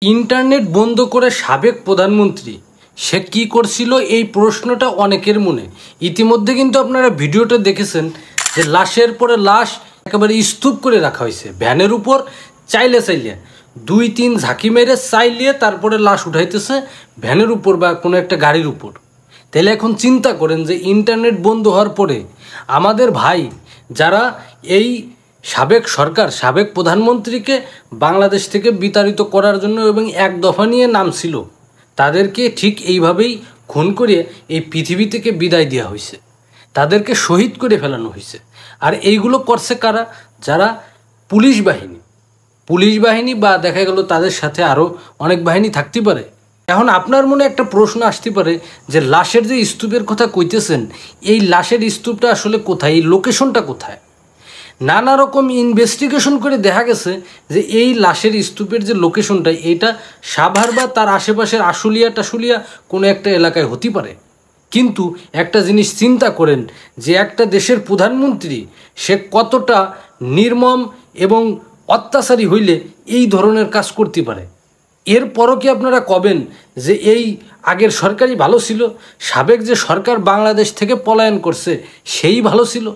Internet বন্ধ করে সাবেক প্রধানমন্ত্রী সে কি করছিল এই প্রশ্নটা অনেকের মনে। ইতিমধ্যে কিন্তু আপনারা ভিডিওটা দেখেছেন যে লাশের পরে লাশ একেবারে স্তূপ করে রাখা হয়েছে ভ্যানের উপর, চাইলে দুই তিন ঝাঁকি মেরে চাইলিয়ে তারপরে লাশ উঠাইতেছে ভ্যানের উপর বা কোনো একটা গাড়ির উপর। তাহলে এখন চিন্তা করেন যে ইন্টারনেট বন্ধ হওয়ার পরে আমাদের ভাই যারা এই সাবেক সরকার সাবেক প্রধানমন্ত্রীকে বাংলাদেশ থেকে বিতাড়িত করার জন্য এবং এক দফা নিয়ে নামছিল, তাদেরকে ঠিক এইভাবেই খুন করে এই পৃথিবী থেকে বিদায় দেওয়া হয়েছে, তাদেরকে শহীদ করে ফেলানো হয়েছে। আর এইগুলো করছে কারা? যারা পুলিশ বাহিনী বা দেখা গেল তাদের সাথে আরও অনেক বাহিনী থাকতে পারে। এখন আপনার মনে একটা প্রশ্ন আসতে পারে যে লাশের যে স্তূপের কথা কইতেছেন, এই লাশের স্তূপটা আসলে কোথায়, এই লোকেশনটা কোথায়? নানা রকম ইনভেস্টিগেশন করে দেখা গেছে যে এই লাশের স্তূপের যে লোকেশনটা, এটা সাভার বা তার আশেপাশের আশুলিয়া কোনো একটা এলাকায় হতে পারে। কিন্তু একটা জিনিস চিন্তা করেন যে একটা দেশের প্রধানমন্ত্রী সে কতটা নির্মম এবং অত্যাচারী হইলে এই ধরনের কাজ করতে পারে। এরপরও কি আপনারা কবেন যে এই আগের সরকারই ভালো ছিল, সাবেক যে সরকার বাংলাদেশ থেকে পলায়ন করছে সেই ভালো ছিল?